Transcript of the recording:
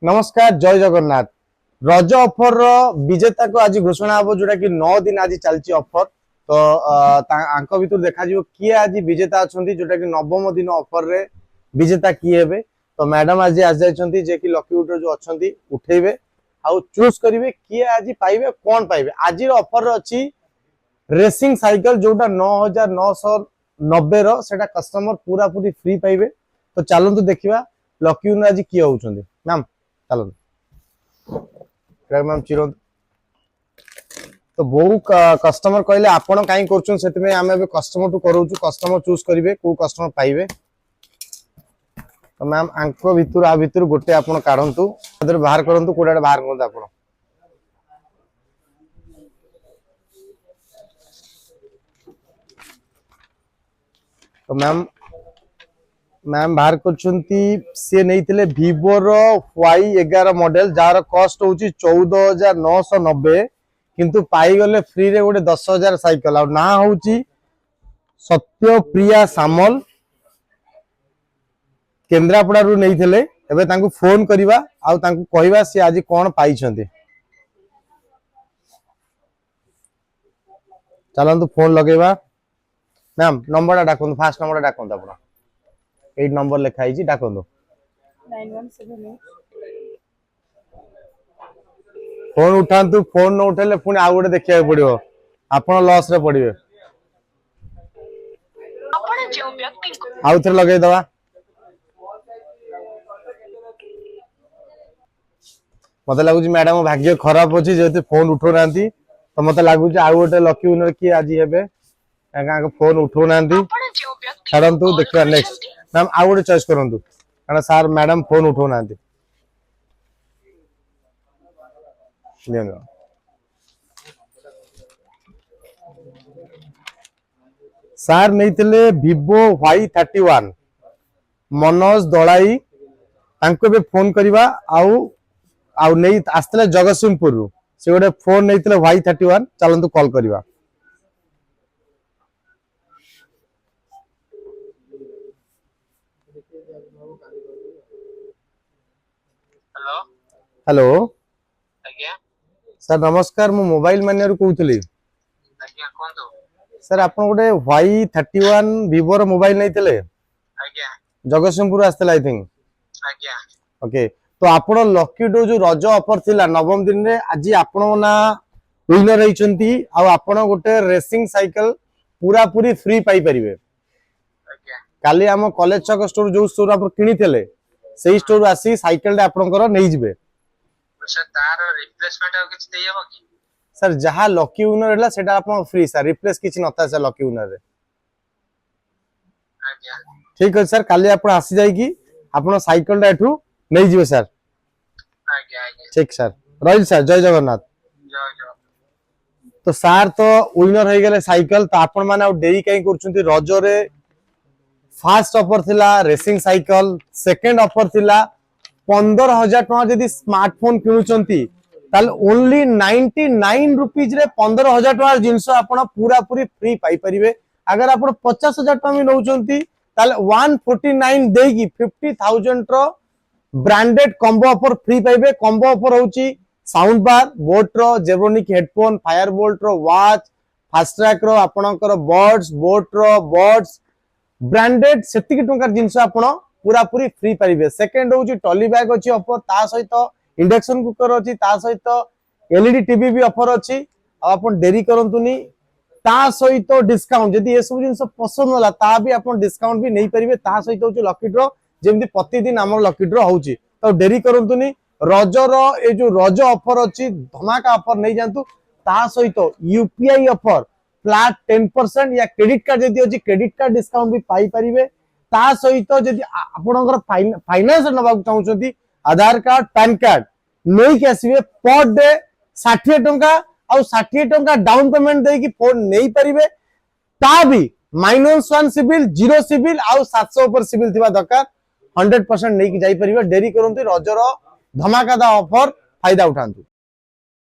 नमस्कार जय जगन्नाथ। रज ऑफर विजेता को आज घोषणा हम जोटा कि 9 दिन आज चलती ऑफर। तो भर देखा किए आज विजेता अच्छा जोटा कि नवम दिन ऑफर रे विजेता किए हे। तो मैडम आज आज जाइए जे कि लकी उठर जो अच्छा उठेबे आउ चूज करेंगे किए आज पाइबे कौन पाइबे। आज ऑफर अच्छी रेसिंग साइकिल जोटा 9990 सेटा कस्टमर पूरा पूरी फ्री पाइबे। तो चलतु देखा लकी विनर आज किए होउछंदी मैम। चलो मैम चिरो तो बहु कस्टमर कहले आपण काई करछन सेति में आमे कस्टमर टू करूछु कस्टमर चूज करिवे को कस्टमर पाइबे। तो मैम आंको भितर आ भितर गोटे आपण काढंतु अदर बाहर करंतु कोडाडे बाहर करंतु आपण। तो मैम मैम बाहर करछंती से नैथिले Vivo रो Y11 मॉडल जार कॉस्ट होची 14990 किंतु पाई गले फ्री रे गोटे 10000 साइकिल आ ना होची सत्यप्रिया सामल केन्द्रापड़ा रु नैथिले। एबे तांको फोन करिवा आ तांको कहिबा से आज कोन पाई छंती। चलंतु फोन लगेबा मैम नंबर डाकंतु फास्ट नंबर डाकंतु आपण 8 नंबर लिखा है डाकंतु 9178 फोन उठांतु फोन न उठेले पुणी आ गोटे देखिया पड़िबो आपण लॉस रे पड़िबे। आपण जो व्यक्ति आउ थरे लगै दवा मते लागुची मैडम भाग्य खराब अछि जेते फोन उठो नांती। तो मते लागुची आ गोटे लकी विनर की आज हेबे काका फोन उठो नांती। छडंतु देखिया नेक्स्ट मैम आ गोटे चॉइस करंतु कारण सर मैडम फोन उठो नांती। सर नैथिले Vivo Y31 मनोज दलाई तांको बे फोन करिवा आउ आउ नै आस्तले जगतसिंहपुर रु से गोटे फोन नैथिले Y31 चलंतु कॉल करिवा। हेलो हेलो आज्ञा सर नमस्कार मु मोबाइल मानिया रु कहउतली। आज्ञा कोन दो सर आपण गोटे Y31 Vivo रो मोबाइल नैथिले आज्ञा जगतसिंहपुर आस्तले आई थिंक आज्ञा ओके। तो आपण लकी डो जो रज ऑफर थिला नवम दिन रे आज आपण ना विनर रहिचंती आ आपण गोटे रेसिंग साइकिल पूरा पूरी फ्री पाई परिबे। आज्ञा काली हम कॉलेज चक स्टोर जो स्टोर आप किनी थिले सेही स्टोर आसी साइकिल डे आपनकर नै जिवे। सर तार रिप्लेसमेंट आ किछ देयबो की सर जहां लकी विनर हला सेटा आपन फ्री सर रिप्लेस किछ नता सर लकी विनर रे। आज्ञा ठीक है सर काली आपन आसी जाई की आपन साइकिल डे एठू नै जिवे सर। आज्ञा आज्ञा ठीक सर रहिल सर जय जगन्नाथ। जय जय तो सर तो विनर हो गले साइकिल तो आपण माने आ डेरी काई करचुंती रज रे फास्ट ऑफर थिला रेसिंग साइकिल सेकंड ऑफर थिला 15000 टका जदी स्मार्टफोन किनुचंती ताल ओनली 99 रुपीस रे 15000 टका जिंस आपण पूरा पूरी फ्री पाई परिबे। अगर आपण 50000 टका में नउचंती ताल 149 देगी 50000 रो ब्रांडेड कॉम्बो ऑफर फ्री पाइबे। कॉम्बो ऑफर होची साउंड बार बोट रो जेब्रोनिक हेडफोन फायर बोल्ट रो वॉच फास्ट ट्रैक रो आपणकर बड्स बोट रो बड्स ब्रांडेड सेतिक टंकार जिंस आपण पूरा पूरी फ्री पाइबे। सेकंड होची टॉली बैग अछि ऑफर ता सहित इंडक्शन कुकर अछि ता सहित एलईडी टीवी भी ऑफर अछि। आपण देरी करंतुनी ता सहित डिस्काउंट जदी ए सब जिंस पसंद होला ता भी आपण डिस्काउंट भी नै परिबे। ता सहित होची लकी ड्रॉ जेमति प्रतिदिन हमर लकी ड्रॉ होची। तो देरी करंतुनी रजर ए जो रज ऑफर अछि धमाका ऑफर नै जानतु ता सहित यूपीआई ऑफर फ्लैट 10% या क्रेडिट कार्ड जदी अछि क्रेडिट कार्ड डिस्काउंट भी पाई परिबे। ता सहित जदी आपणकर फाइनेंस नबा चाहउछंती आधार कार्ड पैन कार्ड नै के आसीबे पर डे 60 टंका आ 60 टंका डाउन पेमेंट दे की फोन नै परिबे। ता भी -1 सिविल 0 सिविल आ 700 ऊपर सिविल थिबा दरकार 100% नै की जाई परिबे। डेरी करंती रजर धमाकादा ऑफर फायदा उठांतु।